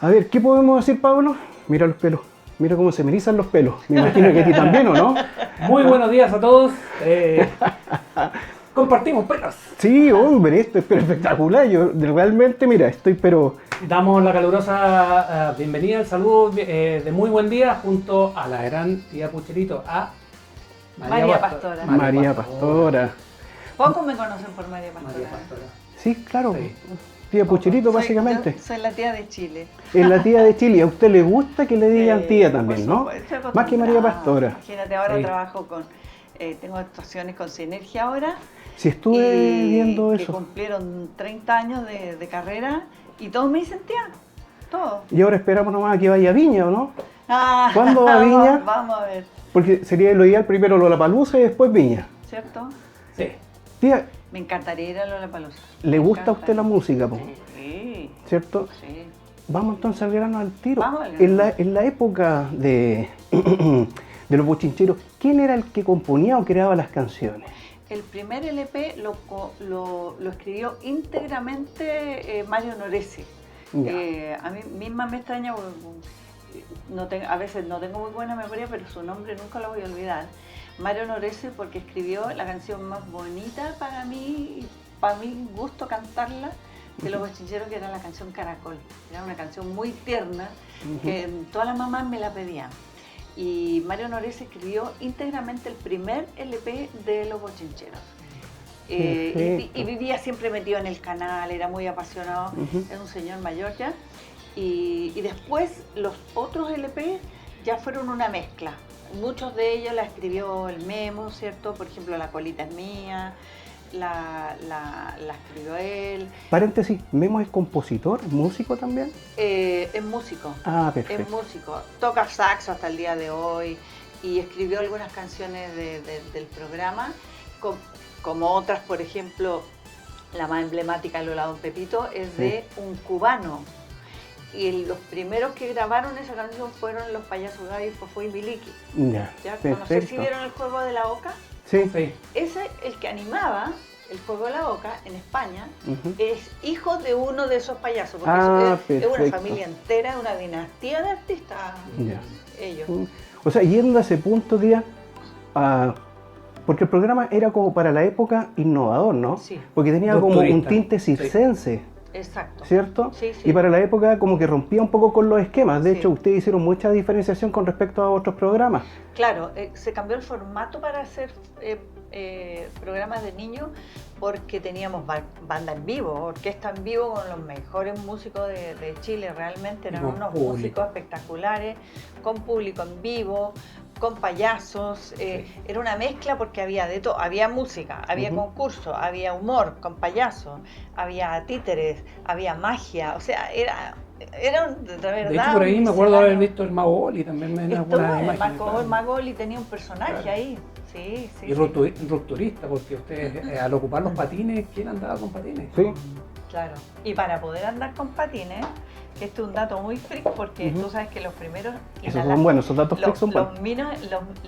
A ver, ¿qué podemos decir, Pablo? Mira los pelos, mira cómo se me erizan los pelos. Me imagino que a ti también, ¿o no? Muy buenos días a todos. Compartimos pelos. Sí, hombre, esto es pero espectacular. Yo realmente, mira, estoy pero... Damos la calurosa bienvenida, el saludo de muy buen día junto a la gran tía Pucherito, a María Pastora. María Pastora. Pocos me conocen por María Pastora. María Pastora. Sí, claro. Sí. Tía Pucherito, Soy- básicamente. yo soy la tía de Chile. Es la tía de Chile. A usted le gusta que le digan Sí, tía por también, ¿no? supuesto, estoy Más que María acostumbrada. Pastora. Imagínate, ahora Sí. trabajo con... tengo actuaciones con Sinergia ahora. Si estuve viendo que eso. cumplieron 30 años de carrera y todos me dicen tía. Todos. Y ahora esperamos nomás a que vaya a Viña, ¿o no? Ah, ¿Cuándo va a Viña? Vamos a ver, Porque sería lo ideal primero Lollapalooza y después Viña. ¿cierto? Sí. Tía, Me encantaría ir a Lollapalooza. ¿le gusta a usted la música, po? Sí, ¿Cierto? sí. Vamos entonces al grano al tiro. Vamos al grano. En la época de, de los bochincheros, ¿quién era el que componía o creaba las canciones? El primer LP lo escribió íntegramente Mario Noresi. Ya. A mí misma me extraña, porque a veces no tengo muy buena memoria, pero su nombre nunca lo voy a olvidar. Mario Noresi, porque escribió la canción más bonita para mí, para mi gusto cantarla, de los bochincheros, que era la canción Caracol. Era una canción muy tierna, que todas las mamás me la pedían. Y Mario Noresi escribió íntegramente el primer LP de los bochincheros. Y vivía siempre metido en el canal, era muy apasionado, era un señor mayor ya. Y después los otros LP ya fueron una mezcla. Muchos de ellos la escribió el Memo, ¿cierto? Por ejemplo, La colita es mía, la escribió él. Paréntesis, ¿Memo es compositor, músico también? Es músico. Ah, Es perfecto. músico, toca saxo hasta el día de hoy y escribió algunas canciones del programa, como otras, por ejemplo, la más emblemática, Lola Don Pepito, es de un cubano. Y los primeros que grabaron esa canción fueron los Payasos Gaby, Fofó y Miliki. Ya, ¿Ya? No perfecto. sé si vieron el juego de la Oca. Sí. Sí. Ese, el que animaba el juego de la Oca en España, Ujú. es hijo de uno de esos payasos, porque Ah, es una perfecto. familia entera, una dinastía de artistas, Ya. ellos. O sea, yendo a ese punto, tía, porque el programa era como para la época innovador, ¿no? Sí. Porque tenía como un Rupturista. tinte circense, Exacto. ¿cierto? Sí, sí. Y para la época como que rompía un poco con los esquemas. De Sí. hecho, ustedes hicieron mucha diferenciación con respecto a otros programas. Claro, se cambió el formato para hacer programas de niños, porque teníamos banda en vivo, orquesta en vivo con los mejores músicos de Chile. Realmente eran con unos público. músicos espectaculares, con público en vivo, con payasos. Era una mezcla, porque había de todo, había música, había concurso, había humor con payasos, había títeres, había magia, o sea, era de verdad. De hecho, por ahí un me acuerdo haber escenario. visto el Mago Oli también en Estuvo algunas el imágenes. Magoli tenía un personaje Claro. ahí, sí, sí. Y rupturista, porque ustedes al ocupar los patines, ¿quién andaba con patines? Sí. Claro. Y para poder andar con patines, que este es un dato muy freak, porque tú sabes que los primeros Esos son buenos, esos datos freaks son buenos.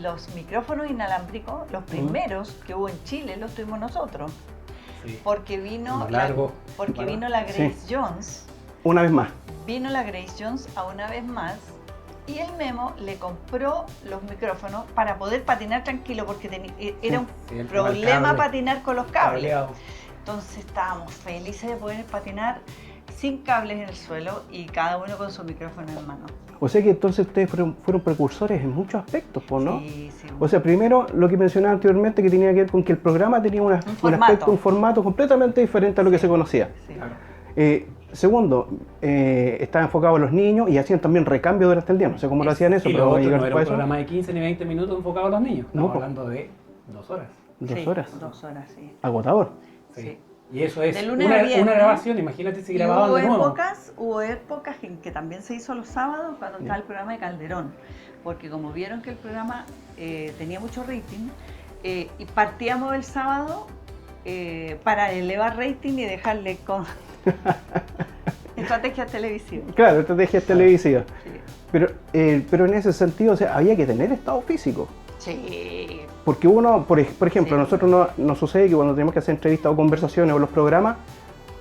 los micrófonos inalámbricos, los primeros que hubo en Chile, los tuvimos nosotros. Sí. Porque vino Uno largo, porque bueno. vino la Grace Sí. Jones, Una vez más. vino la Grace Jones a una vez más, y el Memo le compró los micrófonos para poder patinar tranquilo, porque era un Sí, el tema del problema cable. patinar con los cables. Cableado. Entonces estábamos felices de poder patinar sin cables en el suelo y cada uno con su micrófono en mano. O sea que entonces ustedes fueron precursores en muchos aspectos, ¿po, no? Sí, sí. O sea, primero lo que mencionaba anteriormente, que tenía que ver con que el programa tenía un formato. aspecto, un formato completamente diferente a lo que se conocía. Sí. Claro. Segundo, estaba enfocado a los niños y hacían también recambio durante el día. No sé cómo lo hacían eso, Y pero lo vamos a otro llegar no era para un eso. programa de 15 ni 20 minutos enfocado a los niños. No, Estamos po. hablando de 2 horas. 2 Sí, horas. 2 horas, sí. Agotador. Sí. Y eso es De lunes a viernes. una grabación, imagínate si Y grababan de nuevo. hubo épocas en que también se hizo los sábados, cuando estaba el programa de Calderón, porque como vieron que el programa tenía mucho rating, y partíamos el sábado para elevar rating y dejarle con estrategias televisivas. Claro, estrategias televisivas. Sí. Pero en ese sentido, o sea, había que tener estado físico. Sí. Porque uno, por ejemplo, Sí. nosotros nos sucede que cuando tenemos que hacer entrevistas o conversaciones o los programas,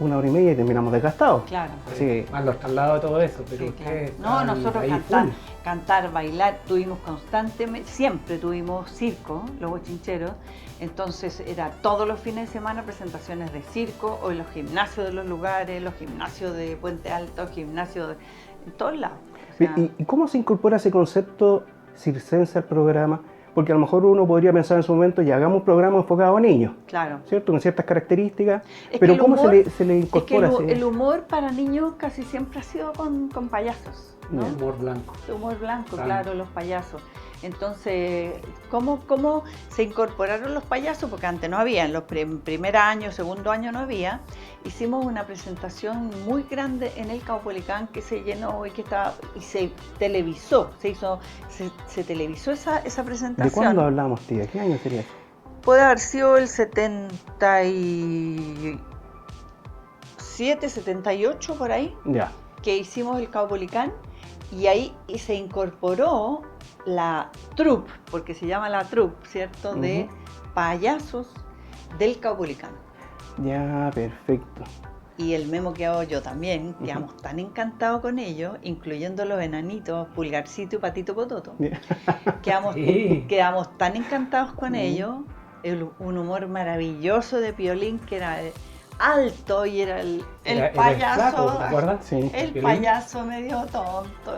1 hora y media y terminamos desgastados. Claro. Sí. Más los traslados y todo eso, pero Sí, ustedes claro. No, están nosotros ahí cantar, full. cantar, bailar, tuvimos constantemente, siempre tuvimos circo, los bochincheros, entonces era todos los fines de semana presentaciones de circo, o en los gimnasios de los lugares, los gimnasios de Puente Alto, gimnasios en todos lados. O sea, ¿Y cómo se incorpora ese concepto circense al programa? Porque a lo mejor uno podría pensar en su momento, ya hagamos un programa enfocado a niños, claro. ¿cierto? Con ciertas características, Es que pero el ¿cómo humor- se le incorpora? Es que ese- el humor para niños casi siempre ha sido con payasos, ¿no? Ya. Humor blanco. Humor blanco, Claro. claro, los payasos. Entonces, ¿cómo se incorporaron los payasos? Porque antes no había, en los primer año, segundo año no había. Hicimos una presentación muy grande en el Caupolicán que se llenó y se televisó, se televisó esa presentación. ¿De cuándo hablamos, tía? ¿Qué año sería eso? Puede haber sido el 77, 78 por ahí, Ya. que hicimos el Caupolicán, y ahí se incorporó la troupe, porque se llama la troupe, ¿cierto? De payasos del Caupolicán. Ya, perfecto. Y el Memo que hago yo también, Ujú. quedamos tan encantados con ellos, incluyendo los enanitos, Pulgarcito y Patito Pototo. Ya. Sí. Quedamos tan encantados con Ujú. ellos, un humor maravilloso de Piolín, que era alto y era el Era payaso. flaco, ¿te acuerdas? Sí. El Piolín. payaso medio tonto,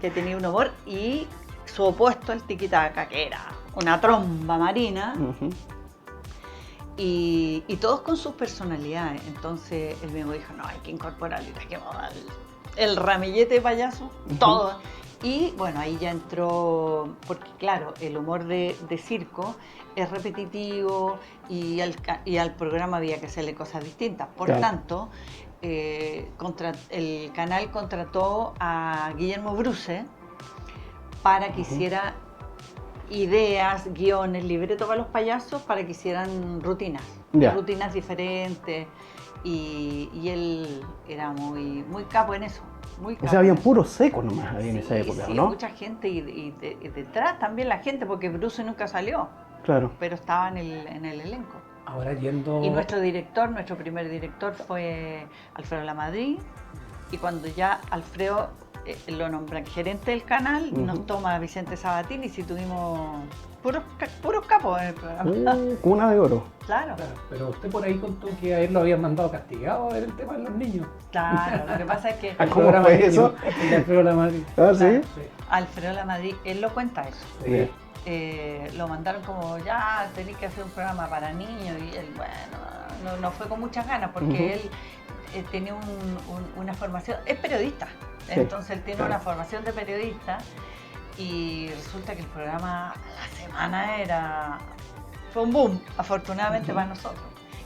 que tenía un humor, y su opuesto, el tiquitaca, que era una tromba marina, Ujú. y todos con sus personalidades. Entonces él mismo dijo, no, hay que incorporarlo, y trajimos el ramillete de payaso, Ujú. todo. Y bueno, ahí ya entró, porque claro, el humor de circo es repetitivo y al programa había que hacerle cosas distintas. Por Claro. tanto, el canal contrató a Guillermo Bruce para que Ujú. hiciera ideas, guiones, libretos para los payasos, para que hicieran rutinas, Ya. rutinas diferentes, y él era muy capo en eso. Muy O capo sea, habían en eso. puros secos nomás había en esa Sí, época, sí, ¿no? mucha gente, y detrás también la gente, porque Bruce nunca salió, Claro. pero estaba en el elenco. Ahora yendo. Y nuestro primer director fue Alfredo Lamadrid, y cuando ya Alfredo lo nombran gerente del canal, Ujú. nos toma Vicente Sabatini, y si tuvimos puros capos en el programa. Cuna de oro. Claro, Claro, pero usted por ahí contó que a él lo habían mandado castigado a ver el tema de los niños. claro, lo que pasa es que Ah, ¿cómo Programa fue niño, eso? el de Alfredo Lamadrid. Ah, sí. Claro. Sí, Alfredo Lamadrid, él lo cuenta eso. sí. Bien. Lo mandaron como, ya tenéis que hacer un programa para niños, y él, bueno, no fue con muchas ganas, porque Ujú. él tiene una formación, es periodista, Sí, entonces él tiene claro. una formación de periodista, y resulta que el programa a la semana fue un boom, afortunadamente para nosotros.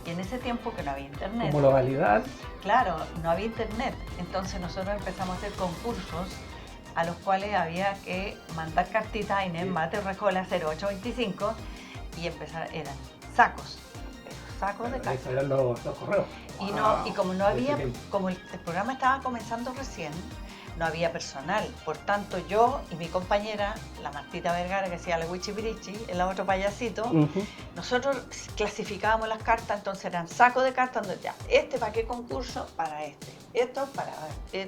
Y en ese tiempo que no había internet, Como lo validaban. claro, no había internet, entonces nosotros empezamos a hacer concursos a los cuales había que mandar cartitas a Inés Mate Rejola 0825, y eran sacos de cartas. Esos eran los correos. Y como no de había, ese tiempo. como el programa estaba comenzando recién, no había personal. Por tanto, yo y mi compañera, la Martita Vergara, que hacía la Wichipirichi, el otro payasito, Ujú. nosotros clasificábamos las cartas, entonces eran sacos de cartas donde ya, ¿para qué concurso? Para esto para este.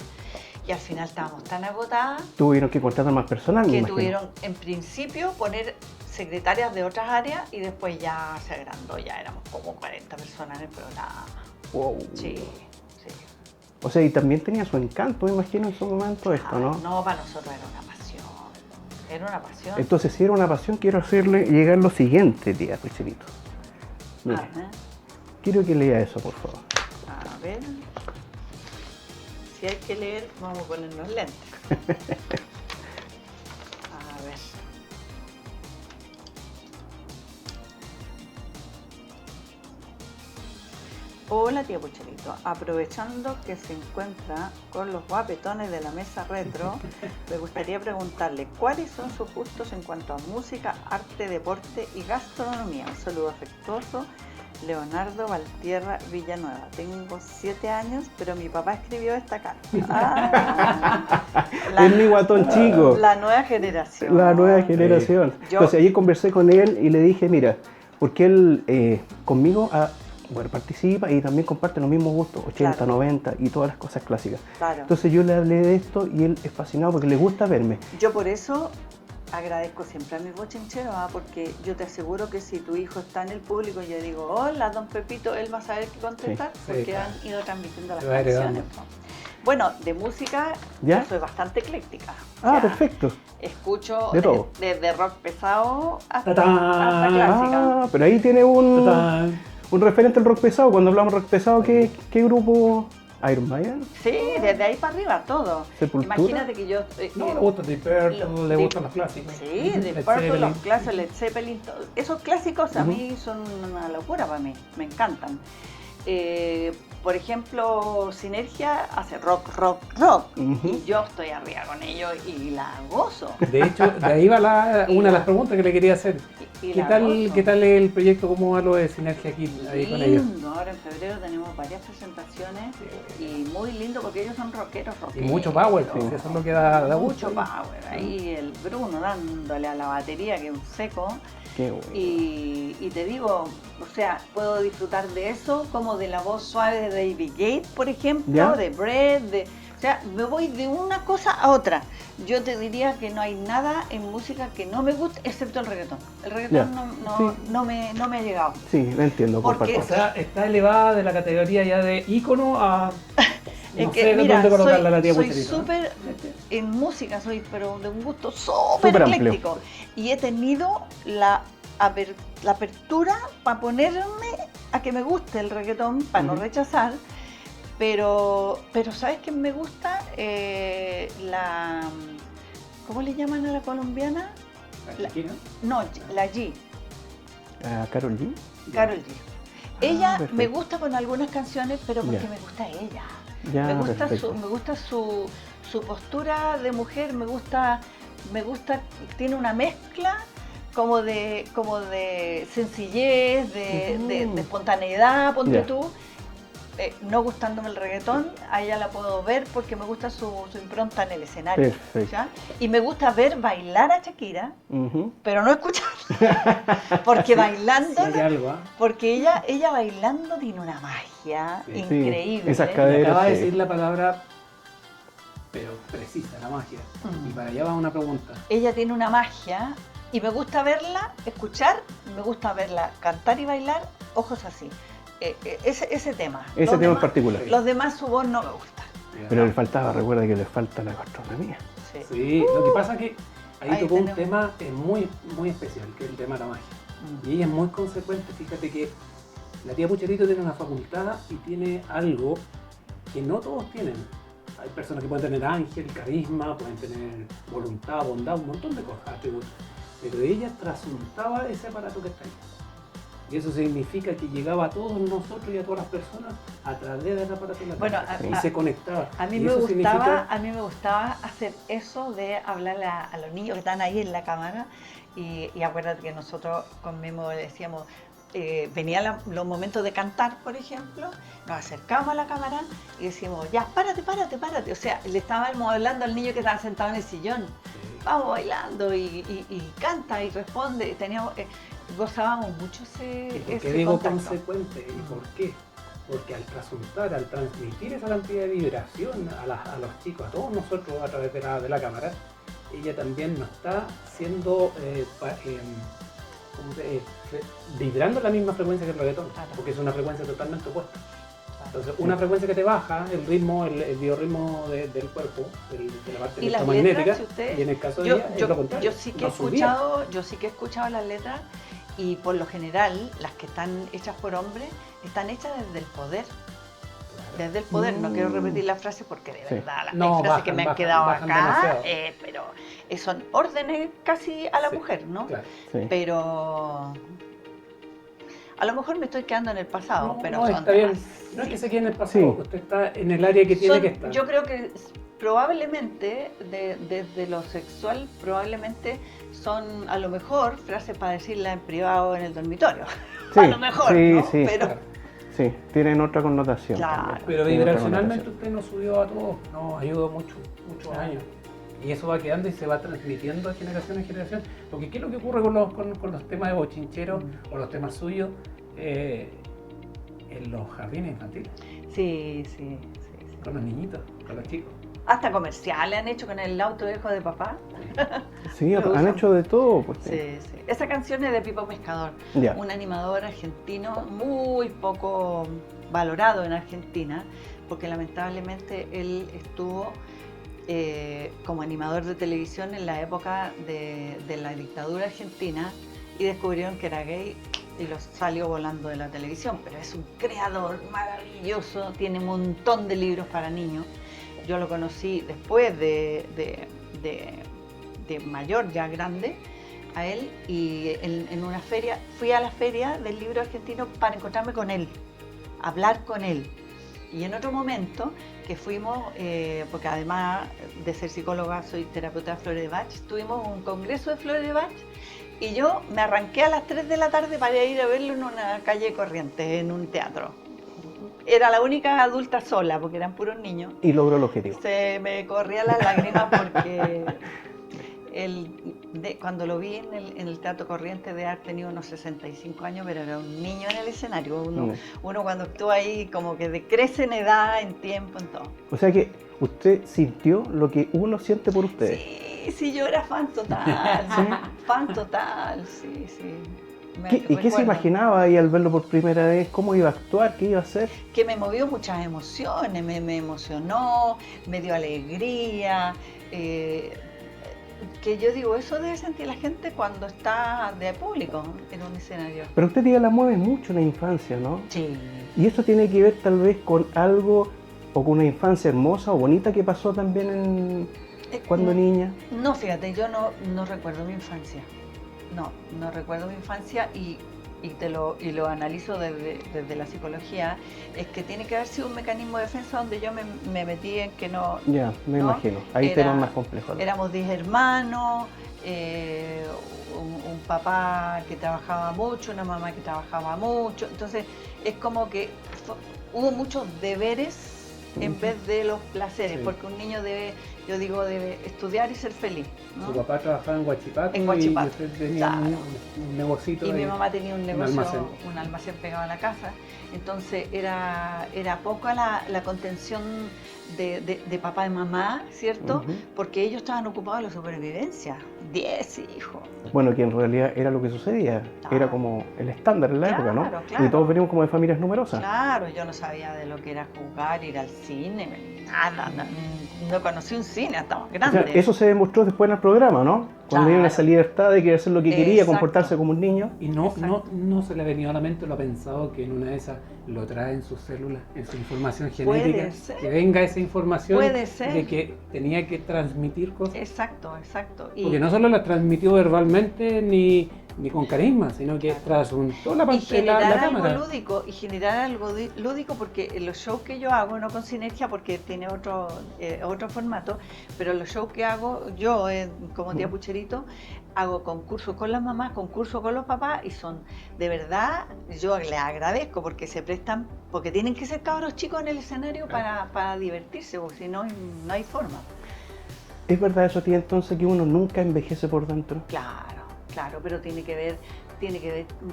Y al final estábamos tan agotadas Tuvieron que contratar más personal, me que imagino. tuvieron en principio poner secretarias de otras áreas, y después ya se agrandó, ya éramos como 40 personas en el programa. Wow. Sí, sí. O sea, y también tenía su encanto, me imagino, en su momento esto, ¿no? No, para nosotros era una pasión. Era una pasión. Entonces, si era una pasión, quiero hacerle llegar lo siguiente, tía Pucherito. Mira, Ajá. quiero que lea eso, por favor. A ver. Si hay que leer, vamos a ponernos lentes. A ver. Hola tía Pucherito, aprovechando que se encuentra con los guapetones de la mesa retro, me gustaría preguntarle cuáles son sus gustos en cuanto a música, arte, deporte y gastronomía. Un saludo afectuoso, Leonardo Valtierra Villanueva. Tengo 7 años, pero mi papá escribió esta carta. Es mi guatón chico. La nueva generación. La nueva generación. Yo- Entonces, ayer conversé con él y le dije, mira, porque él conmigo bueno, participa y también comparte los mismos gustos, 80, Claro. 90 y todas las cosas clásicas. Claro. Entonces yo le hablé de esto y él es fascinado porque le gusta verme. Yo por eso agradezco siempre a mis bochincheros, porque yo te aseguro que si tu hijo está en el público y yo digo, hola, don Pepito, él va a saber qué contestar, Sí, porque claro. han ido transmitiendo las Se va heredando. canciones. ¿No? Bueno, de música ¿Ya? yo soy bastante ecléctica. Ah, O sea, perfecto. Escucho De todo. desde rock pesado hasta ¡Tatán! clásica. Ah, pero ahí tiene ¡Tatán! un referente al rock pesado. Cuando hablamos de rock pesado, ¿qué grupo? Iron Maiden, Sí, desde ahí para arriba todo. Sepultura. Imagínate que yo... No, le gusta Deep Purple, le gustan los clásicos. Sí, Led Deep Purple, Zeppelin. los clásicos, Led Zeppelin, esos clásicos a Ujú. mí son una locura para mí, me encantan. Por ejemplo, Sinergia hace rock, Ujú. y yo estoy arriba con ellos y la gozo. De hecho, de ahí va una de las preguntas que le quería hacer. Y ¿Qué la tal, gozo. ¿Qué tal el proyecto? ¿Cómo va lo de Sinergia aquí ahí con ellos? Lindo, ahora en febrero tenemos varias presentaciones y muy lindo porque ellos son rockeros. Y mucho power, Sí, pues, eso es lo que da gusto. mucho power. Ahí el Bruno dándole a la batería que es un seco. Qué bueno. Y te digo, o sea, puedo disfrutar de eso como de la voz suave de David Gates, por ejemplo, ¿Ya? de Brett, o sea, me voy de una cosa a otra. Yo te diría que no hay nada en música que no me guste, excepto el reggaetón. El reggaetón Ya, sí. no me ha llegado. Sí, lo entiendo. Porque- O comparto. sea, está elevada de la categoría ya de ícono a... Es No que, sé mira, dónde colocarla a la tía soy Pucherita, ¿no? súper, en música soy, pero de un gusto súper Súper amplio. ecléctico. Y he tenido la apertura para ponerme a que me guste el reggaetón, para no Ujú. rechazar. Pero ¿sabes qué me gusta? ¿Cómo le llaman a la colombiana? La chiquina. No, la G, Karol G. Karol G. Ella perfecto. me gusta con algunas canciones, pero porque Ya. me gusta ella. Ya, me gusta perfecto. su postura de mujer, me gusta, tiene una mezcla como de sencillez, de espontaneidad, ponte Ya. tú. No gustándome el reggaetón, a ella la puedo ver porque me gusta su impronta en el escenario. Perfecto. ¿ya? Y me gusta ver bailar a Shakira, Ujú. pero no escuchar. Porque bailando, Sí, hay algo, ¿ah? porque ella bailando tiene una magia Sí. increíble. esas Me caderas. acaba de sí. decir la palabra, pero precisa, la magia. Mm. Y para allá va una pregunta. Ella tiene una magia y me gusta verla, escuchar, me gusta verla cantar y bailar, ojos así. Ese tema. Ese Los tema en demás- particular. Los demás su voz no me gusta. Pero le faltaba, recuerda que le falta la gastronomía. Sí. Sí, lo que pasa es que ahí Ahí tocó un tenemos. tema muy, muy especial, que es el tema de la magia. Mm. Y ella es muy consecuente. Fíjate que la tía Pucherito tiene una facultad y tiene algo que no todos tienen. Hay personas que pueden tener ángel, carisma, pueden tener voluntad, bondad, un montón de cosas, atributos. Pero ella trasuntaba ese aparato que está ahí. Y eso significa que llegaba a todos nosotros y a todas las personas a través del aparato de la Bueno, y se conectaba. A mí, Y me eso gustaba, hacer eso de hablarle a los niños que están ahí en la cámara y acuérdate que nosotros con Memo le decíamos, venían los momentos de cantar, por ejemplo, nos acercábamos a la cámara y decíamos, ya, párate. O sea, le estábamos hablando al niño que estaba sentado en el sillón, vamos bailando y canta y responde. Gozábamos mucho ¿Y por qué ese digo contacto. consecuente? ¿Y por qué? Porque al trasuntar, al transmitir esa cantidad de vibración a los chicos, a todos nosotros a través de la cámara, ella también nos está siendo vibrando la misma frecuencia que el reggaetón, Claro. porque es una frecuencia totalmente opuesta. Entonces, una frecuencia que te baja el ritmo, el biorritmo del cuerpo, de la parte Y las electromagnética, letras, si ustedes- y en el caso de Yo, ella, es lo contrario. yo sí que he nos subía. escuchado las letras y por lo general las que están hechas por hombres están hechas desde el poder. Desde el poder, no quiero repetir la frase porque de Sí. verdad las No, hay frases que bajan, me han bajan, quedado bajan acá, demasiado. pero son órdenes casi a la Sí, mujer, ¿no? Claro. Sí. Pero a lo mejor me estoy quedando en el pasado, No, pero no, son está bien. temas- No es que se quede en el pasado, Sí. usted está en el área que tiene Son- que estar. Yo creo que probablemente, desde lo sexual, probablemente son a lo mejor frases para decirla en privado en el dormitorio. Sí, a lo mejor, sí, ¿no? sí. Pero Claro. Sí, tienen otra connotación. Claro. también. Pero Tienen otra vibracionalmente connotación. usted nos subió a todos, nos ayudó muchos Claro. años. Y eso va quedando y se va transmitiendo de generación en generación. Porque ¿qué es lo que ocurre con los temas de bochincheros o los temas suyos? en los jardines infantiles, Sí. con los niñitos, con los chicos. Hasta comerciales han hecho con el auto viejo de papá. Sí, Lo han usan. hecho de todo. Pues, Sí. Esa canción es de Pipo Pescador, Ya. un animador argentino muy poco valorado en Argentina, porque lamentablemente él estuvo como animador de televisión en la época de la dictadura argentina y descubrieron que era gay y lo salió volando de la televisión, pero es un creador maravilloso, tiene un montón de libros para niños. Yo lo conocí después de mayor, ya grande, a él, y en una feria, fui a la feria del libro argentino para encontrarme con él, hablar con él. Y en otro momento que fuimos, porque además de ser psicóloga soy terapeuta de flores de Bach, tuvimos un congreso de flores de Bach y yo me arranqué a las 3 de la tarde para ir a verlo en una calle Corrientes, en un teatro. Era la única adulta sola, porque eran puros niños. Y logró el objetivo. Se me corrían las lágrimas porque cuando lo vi en el Teatro Corrientes de haber tenido unos 65 años, pero era un niño en el escenario. Uno cuando actúa ahí como que decrece en edad, en tiempo, en todo. O sea que usted sintió lo que uno siente por ustedes. Sí, yo era fan total. Fan total, sí. ¿Y qué se imaginaba ahí al verlo por primera vez? ¿Cómo iba a actuar? ¿Qué iba a hacer? Que me movió muchas emociones, me emocionó, me dio alegría. Que yo digo, eso debe sentir la gente cuando está de público en un escenario. Pero usted ya la mueve mucho en la infancia, ¿no? Sí. Y eso tiene que ver tal vez con algo o con una infancia hermosa o bonita que pasó también cuando niña. No, fíjate, yo no recuerdo mi infancia. No recuerdo mi infancia y lo analizo desde la psicología, es que tiene que haber sido un mecanismo de defensa donde yo me metí en que no... Ya, me imagino. Ahí temas más complejos. Éramos 10 hermanos, un papá que trabajaba mucho, una mamá que trabajaba mucho, entonces es como que hubo muchos deberes en vez de los placeres, porque un niño debe estudiar y ser feliz, ¿no? Su papá trabajaba en Huachipato, y usted tenía un negocito. Y mi mamá tenía un negocio, un almacén pegado a la casa, entonces era poca la contención de papá y mamá, ¿cierto? Porque ellos estaban ocupados en la supervivencia, 10 hijos. Bueno, que en realidad era lo que sucedía, era como el estándar en la época, ¿no? Claro. Y todos veníamos como de familias numerosas. Claro, yo no sabía de lo que era jugar, ir al cine, nada, no conocí un cine hasta más grande. O sea, eso se demostró después en el programa, ¿no? Cuando había esa libertad de querer hacer lo que quería, comportarse como un niño. Y no se le ha venido a la mente, lo ha pensado que en una de esas lo trae en sus células, en su información genética, que venga esa información de que tenía que transmitir cosas. Exacto. Porque no solo las transmitió verbalmente ni con carisma, sino que trasuntó la cámara. Y generar algo lúdico, porque en los shows que yo hago, no con Sinergia porque tiene otro formato, pero los shows que hago yo como Tía Pucherito, hago concursos con las mamás, concursos con los papás, y son, de verdad, yo les agradezco porque se prestan, porque tienen que ser cabros chicos en el escenario para divertirse, porque si no, no hay forma. ¿Es verdad eso, tía, entonces, que uno nunca envejece por dentro? Claro, pero tiene que ver,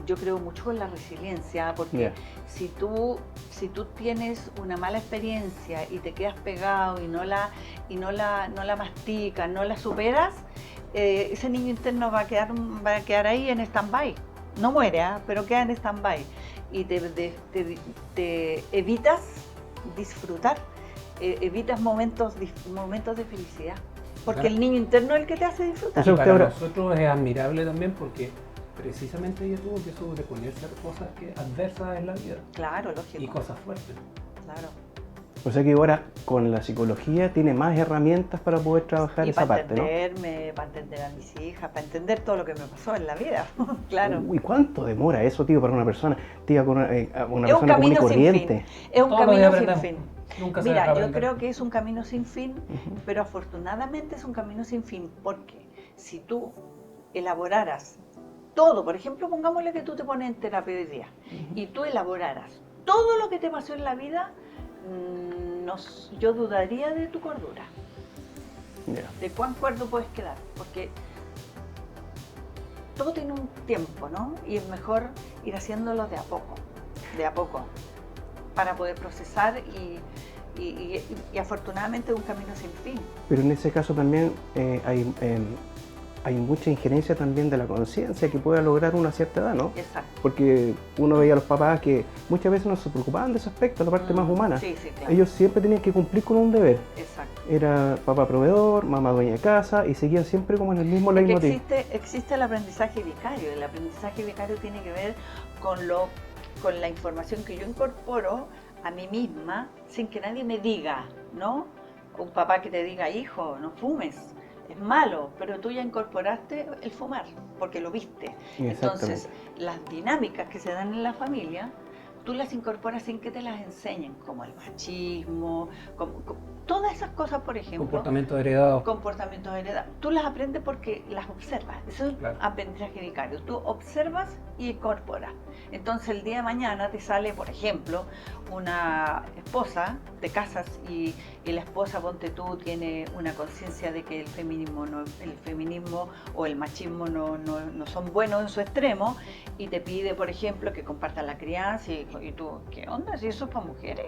yo creo mucho con la resiliencia, porque si tú tienes una mala experiencia y te quedas pegado y no la masticas, no la superas, ese niño interno va a quedar ahí en stand-by. No muere, pero queda en stand-by. Y te evitas disfrutar, evitas momentos de felicidad. Porque el niño interno es el que te hace disfrutar. Y para nosotros es admirable también porque precisamente ella tuvo que sobreponerse a cosas adversas en la vida. Claro, lógico. Y cosas fuertes. Claro. O sea que ahora con la psicología tiene más herramientas para poder trabajar esa parte, ¿no? Para entender a mis hijas, para entender todo lo que me pasó en la vida, claro. ¿Y cuánto demora eso, tío, para una persona, tía, una persona común y corriente? Es un camino sin fin. Mira, yo creo que es un camino sin fin, pero afortunadamente es un camino sin fin, porque si tú elaboraras todo, por ejemplo, pongámosle que tú te pones en terapia hoy día, y tú elaboraras todo lo que te pasó en la vida, yo dudaría de tu cordura, de cuán cuerdo puedes quedar, porque todo tiene un tiempo, ¿no? Y es mejor ir haciéndolo de a poco. para poder procesar y afortunadamente es un camino sin fin. Pero en ese caso también hay mucha injerencia también de la conciencia que pueda lograr una cierta edad, ¿no? Exacto. Porque uno veía a los papás que muchas veces no se preocupaban de ese aspecto, la parte más humana. Sí, sí, claro. Ellos siempre tenían que cumplir con un deber. Exacto. Era papá proveedor, mamá dueña de casa y seguían siempre como en el mismo Es que leitmotiv. existe el aprendizaje vicario. El aprendizaje vicario tiene que ver con la información que yo incorporo a mí misma sin que nadie me diga, ¿no? Un papá que te diga, hijo, no fumes, es malo, pero tú ya incorporaste el fumar, porque lo viste. Entonces, las dinámicas que se dan en la familia, tú las incorporas sin que te las enseñen, como el machismo, como todas esas cosas, por ejemplo. Comportamientos heredados. Comportamientos heredados. Tú las aprendes porque las observas. Eso es aprendizaje vicario. Tú observas y incorporas. Entonces el día de mañana te sale, por ejemplo, una esposa, te casas y la esposa, ponte tú, tiene una conciencia de que el feminismo o el machismo no son buenos en su extremo y te pide, por ejemplo, que compartas la crianza y tú, ¿qué onda? Si eso es para mujeres.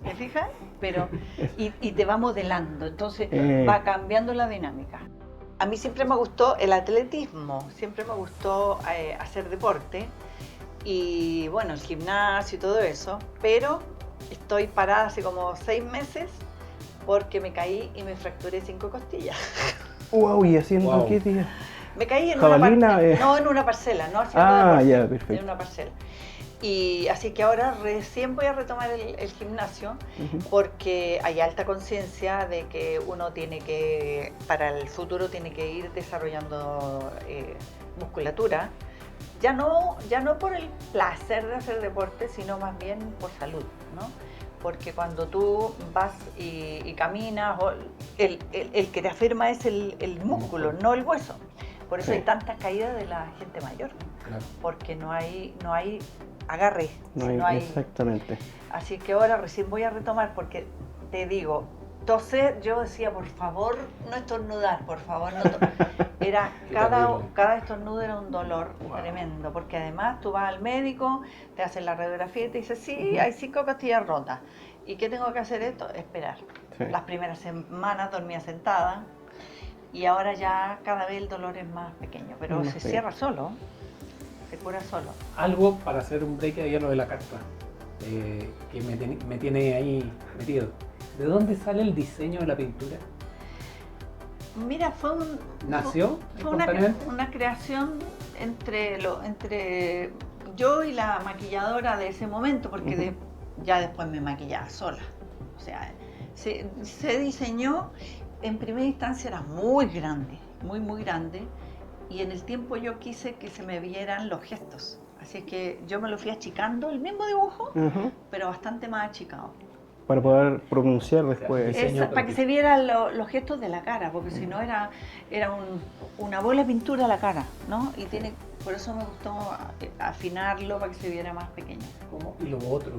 ¿Te fijas? Pero, y te va modelando, entonces va cambiando la dinámica. A mí siempre me gustó el atletismo, siempre me gustó hacer deporte y bueno, el gimnasio y todo eso, pero estoy parada hace como 6 meses porque me caí y me fracturé 5 costillas. ¡Wow! ¿Y haciendo qué, tía? Me caí en ¿Jabalina? en una parcela, no haciendo deporte, ya, perfecto. en una parcela. Y así que ahora recién voy a retomar el gimnasio porque hay alta conciencia de que uno tiene que, para el futuro tiene que ir desarrollando musculatura, ya no por el placer de hacer deporte, sino más bien por salud, ¿no? Porque cuando tú vas y caminas, el que te afirma es el músculo, no el hueso. Por eso hay tantas caídas de la gente mayor, porque no hay agarre. No hay. Exactamente. Así que ahora recién voy a retomar porque te digo, toser, yo decía, por favor, no estornudar, por favor, no era cada estornudo era un dolor tremendo, porque además tú vas al médico, te hacen la radiografía y te dicen, sí, hay 5 costillas rotas. ¿Y qué tengo que hacer esto? Esperar. Sí. Las primeras semanas dormía sentada y ahora ya cada vez el dolor es más pequeño, pero se cierra solo. Se cura solo. Algo para hacer un break de hielo de la carta, que me tiene ahí metido. ¿De dónde sale el diseño de la pintura? Mira, ¿Nació? Fue una creación entre yo y la maquilladora de ese momento, porque ya después me maquillaba sola. O sea, se diseñó, en primera instancia era muy grande, muy grande. Y en el tiempo yo quise que se me vieran los gestos. Así que yo me lo fui achicando, el mismo dibujo, pero bastante más achicado. Para poder pronunciar después. Para que se vieran los gestos de la cara, porque si no era una bola de pintura a la cara, ¿no? Y por eso me gustó afinarlo para que se viera más pequeño. Y lo otro,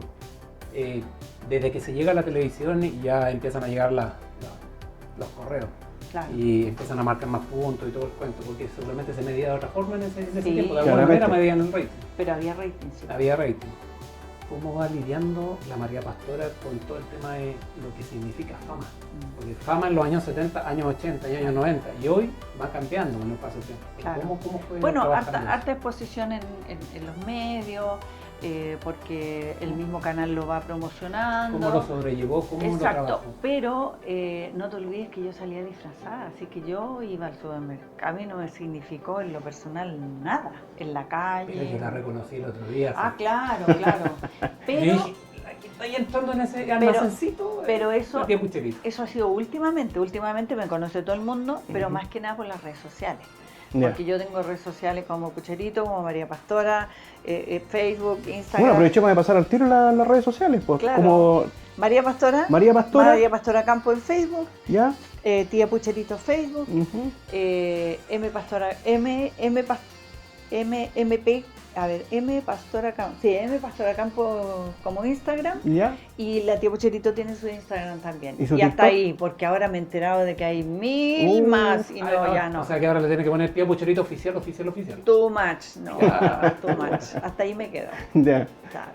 desde que se llega a la televisión ya empiezan a llegar los correos. Claro. Y empiezan a marcar más puntos y todo el cuento, porque seguramente se medía de otra forma en ese tiempo, de alguna alguna manera medían el rating. Pero había rating, sí. Había rating. ¿Cómo va lidiando la María Pastora con todo el tema de lo que significa fama? Porque fama en los años 70, años 80 y años 90, y hoy va cambiando con el paso del tiempo. Claro. ¿Cómo fue? Bueno, harta exposición en los medios, porque el mismo canal lo va promocionando. ¿Cómo lo sobrellevó? ¿Cómo lo trabajó? Exacto, pero no te olvides que yo salía disfrazada, así que yo iba al supermercado. A mí no me significó en lo personal nada, en la calle. Pero yo la reconocí el otro día. Ah, claro. Pero aquí estoy entrando en ese almacencito. Pero eso ha sido últimamente me conoce todo el mundo, pero más que nada por las redes sociales. Porque yo tengo redes sociales como Pucherito, como María Pastora, Facebook, Instagram. Bueno, aprovechemos de pasar al tiro las redes sociales, pues. Claro. Como María Pastora Campo en Facebook, ¿ya? Tía Pucherito Facebook, M Pastora Campo como Instagram. ¿Ya? Y la tía Pucherito tiene su Instagram también. Y hasta ahí, porque ahora me he enterado de que hay 1000 más y ya no. O sea que ahora le tiene que poner tía Pucherito oficial. Too much, no, too much. Hasta ahí me quedo. Ya. Claro.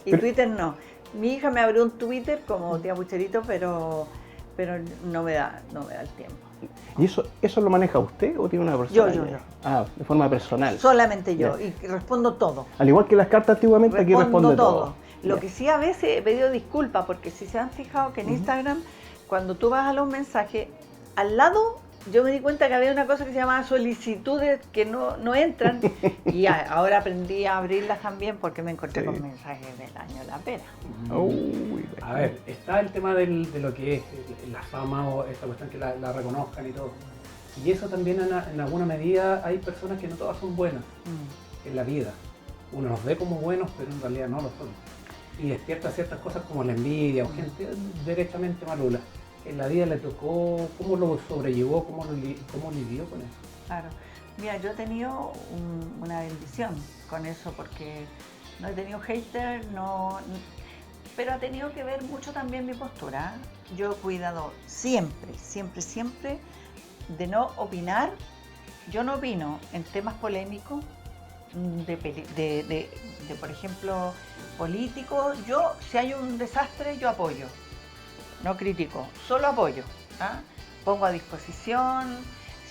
Y Twitter no. Mi hija me abrió un Twitter como tía Pucherito, pero no me da el tiempo. ¿Y eso lo maneja usted o tiene una persona? Yo. Ah, de forma personal. Solamente yo, Ya. y respondo todo. Al igual que las cartas antiguamente, aquí responde todo. Lo Ya. que sí a veces he pedido disculpas, porque si se han fijado que en Instagram, cuando tú vas a los mensajes, al lado yo me di cuenta que había una cosa que se llamaba solicitudes que no entran, y ahora aprendí a abrirlas también porque me encontré con mensajes del año de la pera. Uy, A ver, está el tema de lo que es la fama o esta cuestión que la reconozcan y todo. Y eso también en alguna medida hay personas que no todas son buenas en la vida. Uno los ve como buenos, pero en realidad no lo son. Y despierta ciertas cosas como la envidia o gente derechamente malula. En la vida le tocó, ¿cómo lo sobrellevó? ¿Cómo lidió con eso? Claro. Mira, yo he tenido una bendición con eso porque no he tenido hater, pero ha tenido que ver mucho también mi postura. Yo he cuidado siempre de no opinar. Yo no opino en temas polémicos, de por ejemplo, políticos. Yo, si hay un desastre, yo apoyo. No critico, solo apoyo. Pongo a disposición,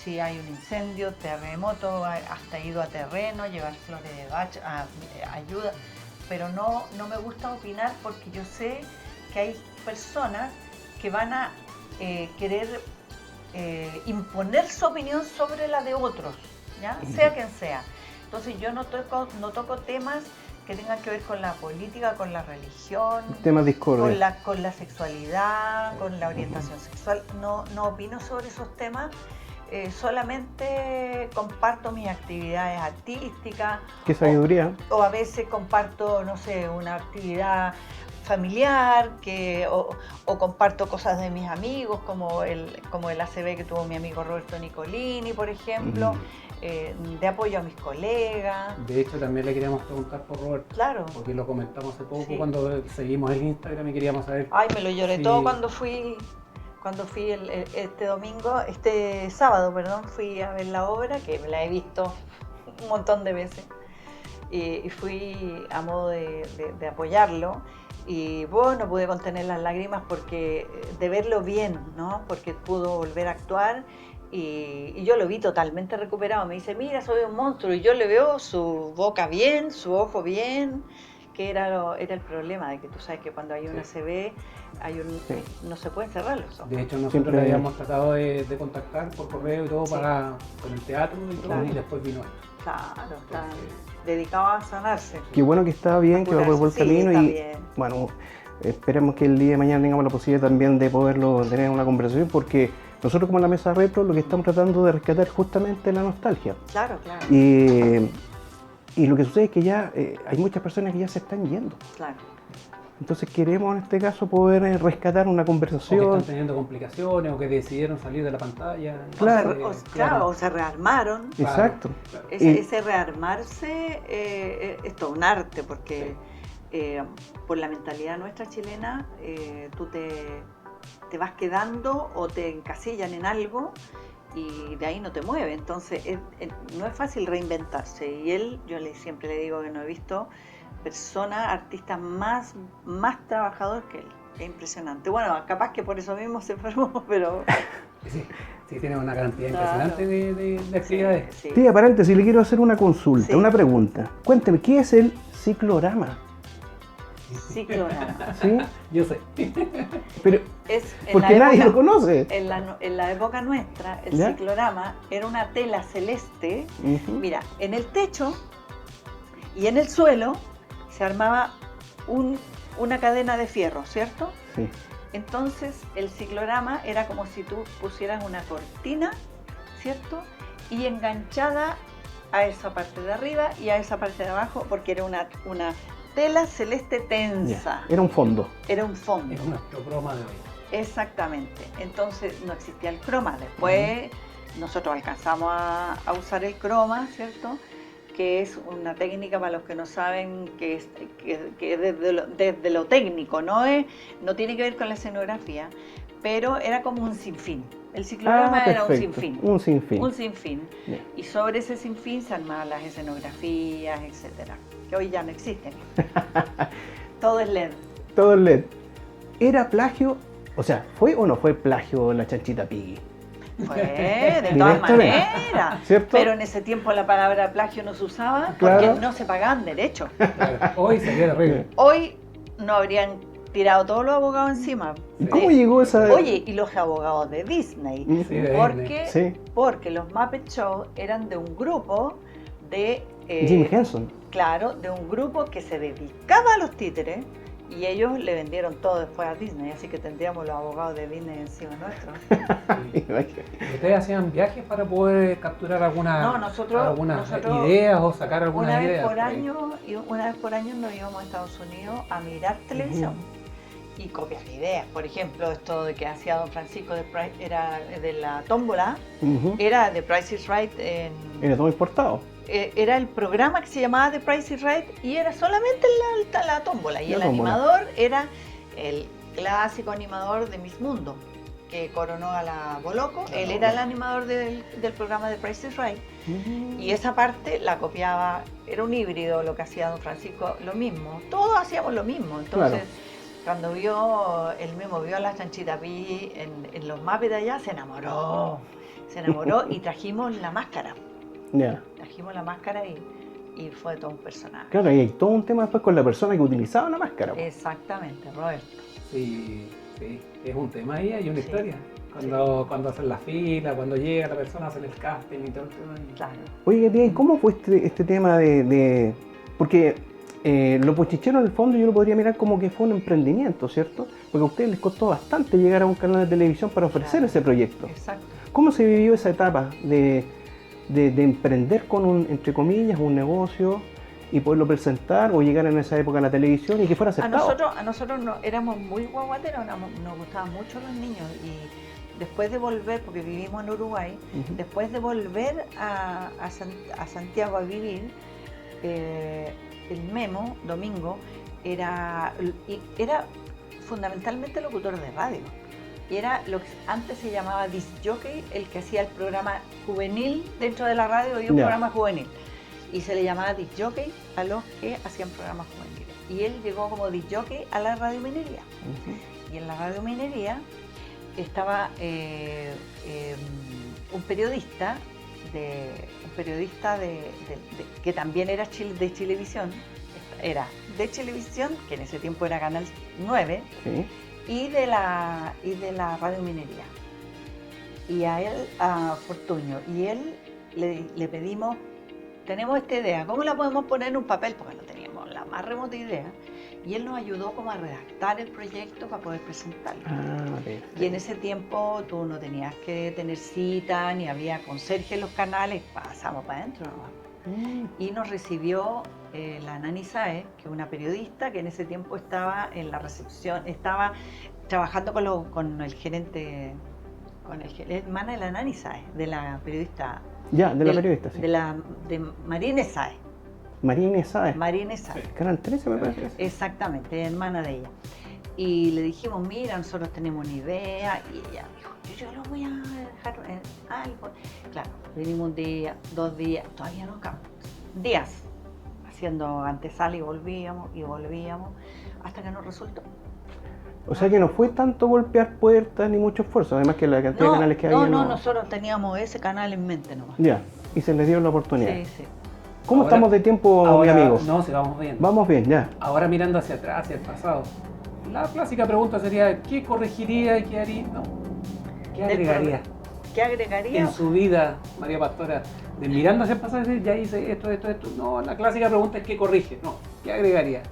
si hay un incendio, terremoto, hasta he ido a terreno, llevar flores de Bach, ayuda, pero no me gusta opinar porque yo sé que hay personas que van a querer imponer su opinión sobre la de otros, ¿ya? Sea quien sea. Entonces yo no toco temas que tengan que ver con la política, con la religión, temas discordes. con la sexualidad, con la orientación sexual. No opino sobre esos temas, solamente comparto mis actividades artísticas. Qué sabiduría. O a veces comparto, no sé, una actividad familiar, o comparto cosas de mis amigos, como el ACB que tuvo mi amigo Roberto Nicolini, por ejemplo. De apoyo a mis colegas. De hecho, también le queríamos preguntar por Roberto. Claro. Porque lo comentamos hace poco Sí. cuando seguimos el Instagram y queríamos saber. Ay, me lo lloré Sí. todo cuando fui este sábado, fui a ver la obra, que me la he visto un montón de veces. Y fui a modo de apoyarlo. Y no pude contener las lágrimas porque de verlo bien, ¿no? Porque pudo volver a actuar. Y yo lo vi totalmente recuperado. Me dice, mira, soy un monstruo. Y yo le veo su boca bien, su ojo bien, que era el problema, de que tú sabes que cuando hay una CB, no se pueden cerrar los ojos. De hecho, nosotros Siempre le habíamos tratado de contactar por correo y todo con el teatro y todo, Claro. y después vino esto. Claro, está dedicado a sanarse. Qué bueno que está bien, que va por buen Sí, camino está y bien. bueno, esperemos que el día de mañana tengamos la posibilidad también de poderlo tener una conversación porque nosotros como la Mesa Retro lo que estamos tratando de rescatar justamente la nostalgia. Claro, claro. Y lo que sucede es que ya hay muchas personas que ya se están yendo. Claro. Entonces queremos en este caso poder rescatar una O que conversación. están teniendo complicaciones o que decidieron salir de la pantalla. Claro. O se rearmaron. Exacto. Claro. Ese rearmarse es todo un arte, porque por la mentalidad nuestra chilena, tú te vas quedando o te encasillan en algo y de ahí no te mueve. Entonces no es fácil reinventarse. Y yo siempre le digo que no he visto personas, artistas más trabajadores que él. Es impresionante. Bueno, capaz que por eso mismo se formó, pero... Sí, tiene una cantidad Claro. impresionante de actividades. Sí. Tía, paréntesis, le quiero hacer una consulta, Sí. una pregunta. Cuénteme, ¿qué es el ciclorama? Ciclorama. ¿Sí? Yo sé. Pero, Es en porque la nadie época- lo conoce. En la época nuestra, el ¿Ya? ciclorama era una tela celeste. Ujú. Mira, en el techo y en el suelo se armaba una cadena de fierro, ¿cierto? Sí. Entonces el ciclorama era como si tú pusieras una cortina, ¿cierto? Y enganchada a esa parte de arriba y a esa parte de abajo, porque era una tela celeste tensa. Ya. Era un fondo. Era un fondo. Es nuestro broma de hoy. Exactamente. Entonces no existía el croma. Después nosotros alcanzamos a usar el croma, ¿cierto? Que es una técnica, para los que no saben, que desde lo técnico, no tiene que ver con la escenografía, pero era como un sinfín. El ciclorama era un perfecto. sinfín. Un sinfín. Un sinfín. Ya. Y sobre ese sinfín se armaban las escenografías, etcétera, que hoy ya no existen. Todo es LED. Todo LED. ¿Era plagio? O sea, ¿fue o no fue plagio la chanchita Piggy? Fue, de todas Directamente. maneras. ¿Cierto? Pero en ese tiempo la palabra plagio no se usaba Claro. porque no se pagaban derechos. Claro, hoy sería terrible. Hoy no habrían tirado todos los abogados encima. ¿Y cómo llegó esa...? Oye, y los abogados de Disney. Sí, de Porque, Sí. porque los Muppet Show eran de un grupo de... Jim Henson. Claro, de un grupo que se dedicaba a los títeres y ellos le vendieron todo después a Disney, así que tendríamos los abogados de Disney encima nuestro. ¿Ustedes hacían viajes para poder capturar algunas nosotros ideas o sacar algunas una vez ideas? por año nos íbamos a Estados Unidos a mirar televisión y copiar ideas. Por ejemplo, esto de que hacía Don Francisco era de la tómbola, Ujú. era de Price is Right Era todo importado. era el programa que se llamaba The Price is Right y era solamente la tómbola. Y La el tómbola. animador era el clásico animador de Miss Mundo, que coronó a la Boloco. Él era el animador del programa The Price is Right. Y esa parte la copiaba, era un híbrido lo que hacía Don Francisco, lo mismo. Todos hacíamos lo mismo. Entonces, cuando él mismo vio a la chanchita Pi en los Muppets de allá, se enamoró y trajimos la máscara. Ya. Trajimos la máscara y fue todo un personaje. Claro, y hay todo un tema después con la persona que utilizaba la máscara. Exactamente, Roberto. Sí, es un tema ahí, hay una Sí. historia. Cuando hacen la fila, cuando llega la persona, hacen el casting y todo el tema. Claro. Oye, Katia, ¿y cómo fue este tema de...? Porque Los Bochicheros en el fondo yo lo podría mirar como que fue un emprendimiento, ¿cierto? Porque a ustedes les costó bastante llegar a un canal de televisión para ofrecer Claro. ese proyecto. Exacto. ¿Cómo se vivió esa etapa de emprender con un, entre comillas, un negocio y poderlo presentar o llegar en esa época a la televisión y que fuera aceptado? A nosotros éramos muy guaguateros, nos gustaban mucho los niños y después de volver, porque vivimos en Uruguay, Ujú. después de volver a Santiago a vivir, el Memo, Domingo, era fundamentalmente locutor de radio. Y era lo que antes se llamaba disc jockey, el que hacía el programa juvenil dentro de la radio, había un Ya. programa juvenil. Y se le llamaba disc jockey a los que hacían programas juveniles. Y él llegó como disc jockey a la radiominería. Ujú. Y en la radiominería estaba un periodista que también era de Chilevisión, era de Chilevisión, que en ese tiempo era Canal 9, Sí. y de la radiominería. Y a él, a Fortuño, y él le pedimos, tenemos esta idea, ¿cómo la podemos poner en un papel? Porque no teníamos la más remota idea. Y él nos ayudó como a redactar el proyecto para poder presentarlo. Y en ese tiempo tú no tenías que tener cita, ni había conserje en los canales, pasamos para adentro nomás. Y nos recibió la Nani Saez, que es una periodista que en ese tiempo estaba en la recepción, estaba trabajando con el gerente, hermana de la Nani Saez, de la periodista. Ya, de la periodista, sí. De Marine Saez. Marina Sáez. Marine Saez. Canal 13 me parece. Exactamente, hermana de ella. Y le dijimos, mira, nosotros tenemos una idea. Y ella dijo, yo lo voy a dejar en algo. Claro, venimos un día, 2 días, todavía no acabamos. Días, haciendo antesala y volvíamos, hasta que nos resultó. O sea que no fue tanto golpear puertas ni mucho esfuerzo, además que la cantidad de canales que había. No, nosotros teníamos ese canal en mente nomás. Ya, y se les dio la oportunidad. Sí, sí. ¿Cómo Ahora- estamos de tiempo, mis Ahora, amigos? no, si vamos bien. Vamos bien, ya. Ahora mirando hacia atrás, hacia el pasado. La clásica pregunta sería, ¿qué corregiría y qué haría? No. ¿Qué agregaría ¿Qué agregaría? en su vida, María Pastora? De mirando hacia el pasado y decir, ya hice esto. No, la clásica pregunta es ¿qué corrige? No, ¿qué agregaría?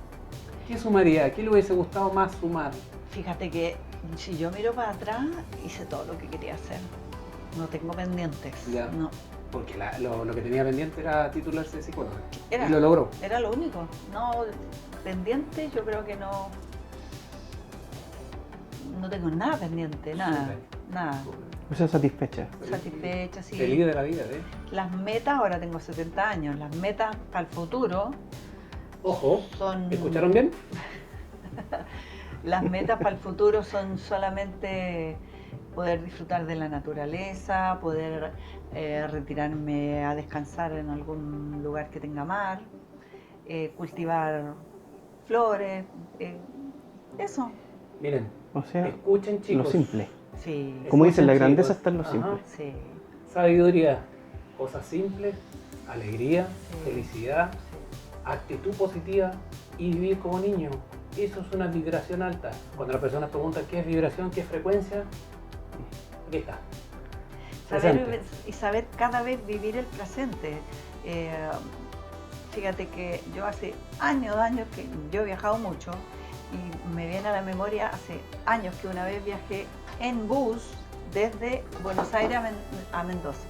¿Qué sumaría? ¿Qué le hubiese gustado más sumar? Fíjate que si yo miro para atrás, hice todo lo que quería hacer. No tengo pendientes. Ya. No. Porque lo que tenía pendiente era titularse de psicóloga. Era. Y lo logró. Era lo único. No, pendiente yo creo que no. No tengo nada pendiente, nada. Nada. O sea, satisfecha. Satisfecha, sí. Feliz de la vida, ¿eh? Las metas, ahora tengo 70 años, las metas para el futuro Ojo, son. ¿escucharon bien? Las metas para el futuro son solamente poder disfrutar de la naturaleza, poder retirarme a descansar en algún lugar que tenga mar, cultivar flores, Eso. Miren, O sea, escuchen chicos. lo simple. Sí, Como dicen, la Escuchen, grandeza chicos. está en lo Ajá. simple. sí. Sabiduría, cosas simples, alegría, Sí. felicidad, actitud positiva y vivir como niño. Eso es una vibración alta. Cuando la persona pregunta qué es vibración, qué es frecuencia, aquí está. Presente. Saber cada vez vivir el presente. Fíjate que yo hace años que yo he viajado mucho y me viene a la memoria hace años que una vez viajé en bus desde Buenos Aires a Mendoza.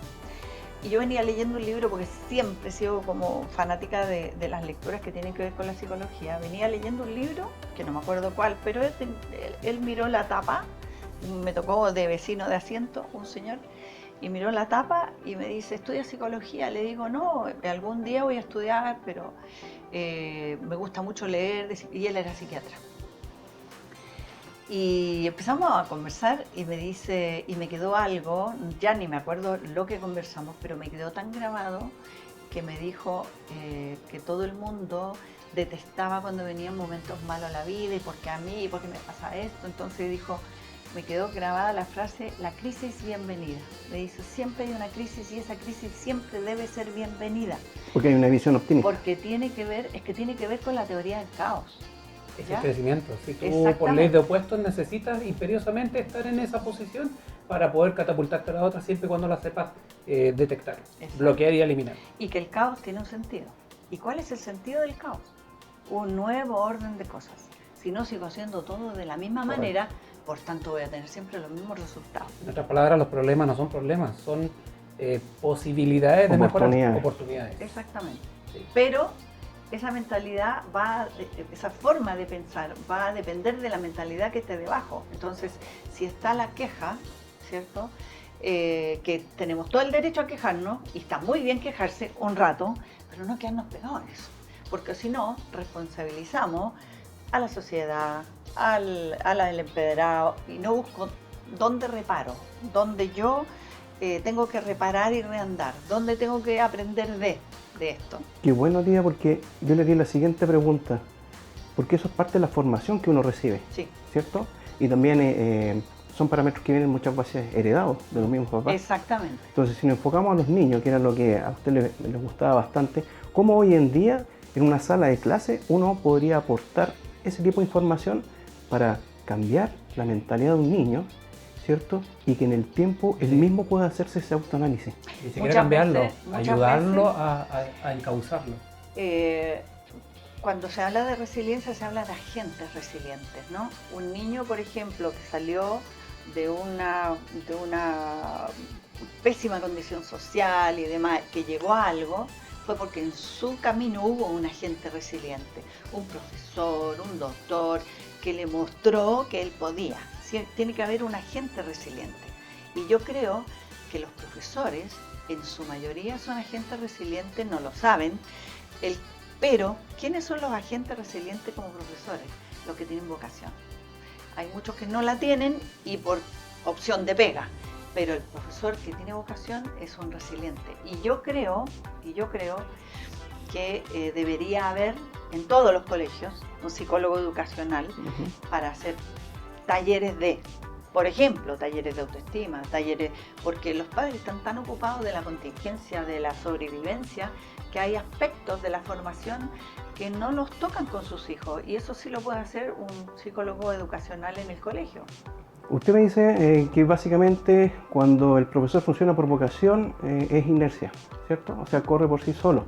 Y yo venía leyendo un libro porque siempre he sido como fanática de las lecturas que tienen que ver con la psicología. Venía leyendo un libro, que no me acuerdo cuál, pero él miró la tapa, me tocó de vecino de asiento un señor, y miró la tapa y me dice, ¿estudia psicología? Le digo, no, algún día voy a estudiar, pero me gusta mucho leer, y él era psiquiatra. Y empezamos a conversar y me dice, y me quedó algo, ya ni me acuerdo lo que conversamos, pero me quedó tan grabado que me dijo que todo el mundo detestaba cuando venían momentos malos a la vida y porque a mí, y porque me pasa esto. Entonces dijo, me quedó grabada la frase, la crisis bienvenida. Me dice, siempre hay una crisis y esa crisis siempre debe ser bienvenida. Porque hay una visión optimista. Porque tiene que ver con la teoría del caos. Es ¿Ya? el crecimiento. Si tú por Exactamente. ley de opuestos necesitas imperiosamente estar en esa posición para poder catapultarte a la otra siempre y cuando la sepas detectar, Exacto. bloquear y eliminar. Y que el caos tiene un sentido. ¿Y cuál es el sentido del caos? Un nuevo orden de cosas. Si no sigo haciendo todo de la misma Correcto. manera, por tanto voy a tener siempre los mismos resultados. En otras palabras, los problemas no son problemas, son posibilidades de mejorar, Oportunidades. oportunidades. Exactamente. Sí. Pero esa mentalidad esa forma de pensar va a depender de la mentalidad que esté debajo. Entonces, si está la queja, ¿cierto? Que tenemos todo el derecho a quejarnos, y está muy bien quejarse un rato, pero no quedarnos pegados en eso. Porque si no, responsabilizamos a la sociedad, al empedrado, y no busco dónde reparo, dónde yo tengo que reparar y reandar, dónde tengo que aprender de esto. Qué bueno, tía, porque yo le di la siguiente pregunta. Porque eso es parte de la formación que uno recibe, Sí, ¿cierto? Y también son parámetros que vienen muchas veces heredados de los mismos papás. exactamente. Entonces, si nos enfocamos a los niños, que era lo que a usted les gustaba bastante, ¿cómo hoy en día en una sala de clase uno podría aportar ese tipo de información para cambiar la mentalidad de un niño, ¿cierto? Y que en el tiempo él mismo pueda hacerse ese autoanálisis. Y si quiere Muchas cambiarlo, veces- muchas ayudarlo veces- a encauzarlo. Cuando se habla de resiliencia, se habla de agentes resilientes, ¿no? Un niño, por ejemplo, que salió de una pésima condición social y demás, que llegó a algo, fue porque en su camino hubo un agente resiliente, un profesor, un doctor, que le mostró que él podía. Sí, tiene que haber un agente resiliente. Y yo creo que los profesores, en su mayoría, son agentes resilientes, no lo saben, pero ¿quiénes son los agentes resilientes como profesores? Los que tienen vocación. Hay muchos que no la tienen y por opción de pega, pero el profesor que tiene vocación es un resiliente. Y yo creo que debería haber en todos los colegios un psicólogo educacional para hacer talleres por ejemplo, talleres de autoestima, porque los padres están tan ocupados de la contingencia, de la sobrevivencia, que hay aspectos de la formación que no los tocan con sus hijos, y eso sí lo puede hacer un psicólogo educacional en el colegio. Usted me dice que básicamente cuando el profesor funciona por vocación es inercia, ¿cierto? O sea, corre por sí solo.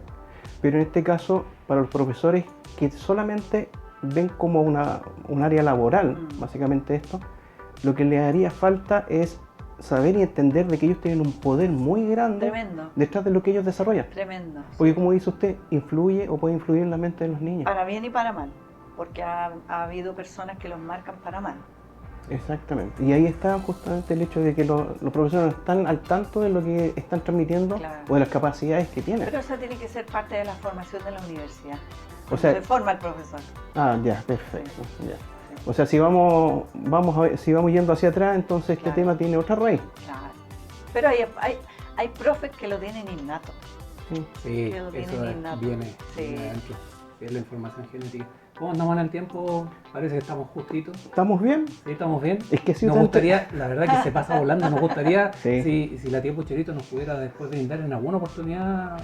Pero en este caso, para los profesores que solamente ven como un área laboral, básicamente esto, lo que les haría falta es saber y entender de que ellos tienen un poder muy grande Tremendo. detrás de lo que ellos desarrollan. Tremendo. Porque como dice usted, influye o puede influir en la mente de los niños. Para bien y para mal, porque ha habido personas que los marcan para mal. Exactamente. Y ahí está justamente el hecho de que los profesores no están al tanto de lo que están transmitiendo Claro. o de las capacidades que tienen. Pero eso tiene que ser parte de la formación de la universidad. O sea- se forma el profesor. Ah, ya, perfecto. Ya. Sí. O sea, si vamos a ver, si vamos yendo hacia atrás, entonces este Claro. tema tiene otra raíz. Claro. Pero hay profes que lo tienen innato. Sí. Sí, Que lo eso tienen innato. viene Sí. adentro. Es la información genética. ¿Cómo andamos en el tiempo? Parece que estamos justitos. ¿Estamos bien? Sí, estamos bien. Es que si Nos usted- gustaría, la verdad que se pasa volando, nos gustaría Sí. si la tía Pucherito nos pudiera después brindar en alguna oportunidad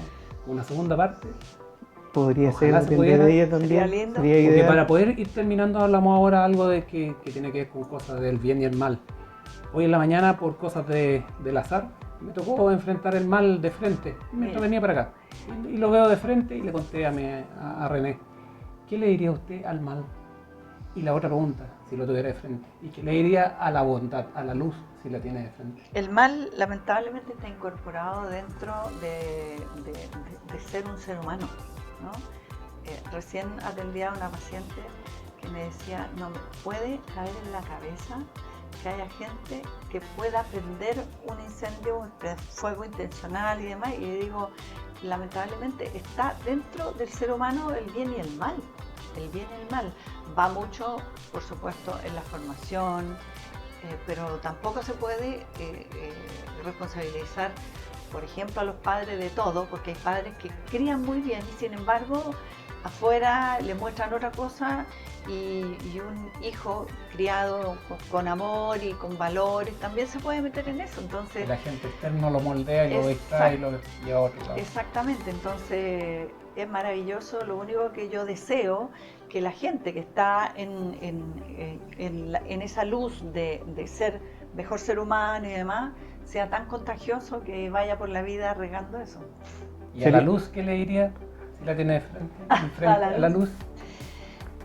una segunda parte. Podría Ojalá ser, se depende pudiera. de ella también. Sería lindo. Sería Porque ideal. para poder ir terminando hablamos ahora algo de que tiene que ver con cosas del bien y el mal. Hoy en la mañana por cosas del azar me tocó enfrentar el mal de frente mientras Bien. venía para acá. Y lo veo de frente y le conté a René, ¿qué le diría usted al mal? Y la otra pregunta, si lo tuviera de frente. ¿Y qué le diría a la bondad, a la luz, si la tiene de frente? El mal lamentablemente está incorporado dentro de ser un ser humano, ¿no? Recién atendía a una paciente que me decía, no me puede caer en la cabeza que haya gente que pueda prender un incendio, un fuego intencional y demás, y le digo, lamentablemente está dentro del ser humano el bien y el mal. El bien y el mal va mucho, por supuesto, en la formación, pero tampoco se puede responsabilizar, por ejemplo, a los padres de todo, porque hay padres que crían muy bien y sin embargo afuera le muestran otra cosa y un hijo criado con amor y con valores también se puede meter en eso. Entonces, La gente externa lo moldea y lo distrae y lo lleva a otro lado. exactamente, entonces es maravilloso. Lo único que yo deseo que la gente que está en esa luz de ser mejor ser humano y demás sea tan contagioso que vaya por la vida regando eso. ¿Y a la luz qué le diría si la tiene de frente? A la luz.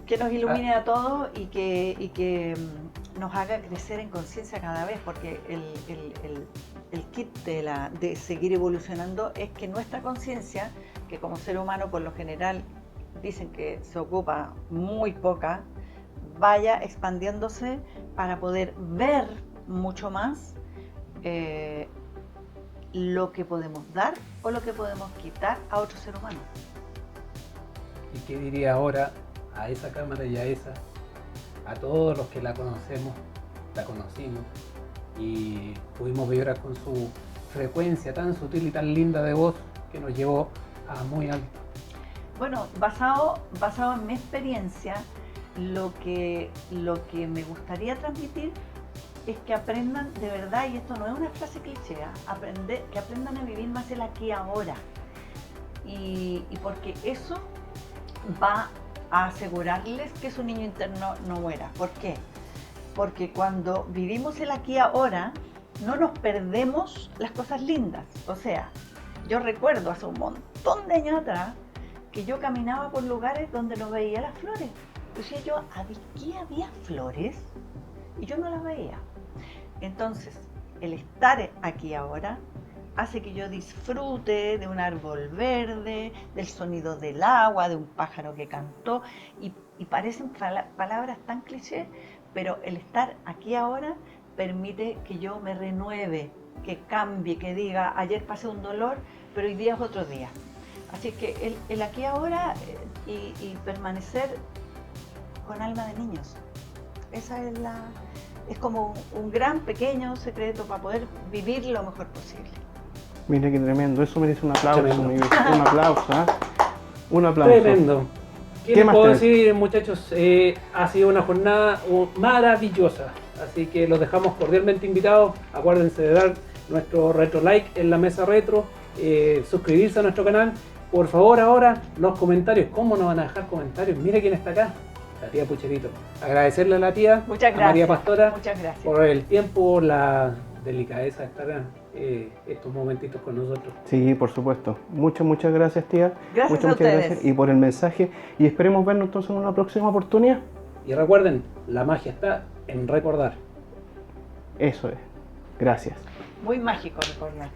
Que nos ilumine a todos y que nos haga crecer en conciencia cada vez, porque el kit de seguir evolucionando es que nuestra conciencia, que como ser humano por lo general dicen que se ocupa muy poca, vaya expandiéndose para poder ver mucho más lo que podemos dar o lo que podemos quitar a otro ser humano. ¿Y qué diría ahora a esa cámara y a todos los que la conocemos, la conocimos y pudimos vibrar con su frecuencia tan sutil y tan linda de voz que nos llevó a muy alto? Bueno, basado en mi experiencia, lo que me gustaría transmitir es que aprendan de verdad, y esto no es una frase cliché, que aprendan a vivir más el aquí y ahora. Y porque eso va a asegurarles que su niño interno no muera. ¿Por qué? Porque cuando vivimos el aquí y ahora, no nos perdemos las cosas lindas. O sea, yo recuerdo hace un montón de años atrás que yo caminaba por lugares donde no veía las flores. Decía yo, ¿aquí había flores? Y yo no las veía. Entonces, el estar aquí ahora hace que yo disfrute de un árbol verde, del sonido del agua, de un pájaro que cantó, y parecen palabras tan clichés, pero el estar aquí ahora permite que yo me renueve, que cambie, que diga, ayer pasé un dolor, pero hoy día es otro día. Así que el aquí ahora y permanecer con alma de niños, esa es como un gran pequeño secreto para poder vivir lo mejor posible. Mira qué tremendo, eso merece un aplauso, Tremendo. mi viejo. Un aplauso, ¿eh? Un aplauso. Tremendo. ¿Qué ¿Qué les más puedo tenés? decir, muchachos? Ha sido una jornada maravillosa. Así que los dejamos cordialmente invitados. Acuérdense de dar nuestro retro like en la mesa retro, suscribirse a nuestro canal. Por favor, ahora los comentarios. ¿Cómo nos van a dejar comentarios? Mira quién está acá, la tía Pucherito. Agradecerle a la tía, Muchas a María gracias. Pastora, Muchas gracias. por el tiempo, la delicadeza de estar estos momentitos con nosotros. Sí, por supuesto. Muchas gracias, tía. Gracias a muchas ustedes. gracias y por el mensaje. Y esperemos vernos entonces en una próxima oportunidad. Y recuerden, la magia está en recordar. Eso es. Gracias. Muy mágico recordar.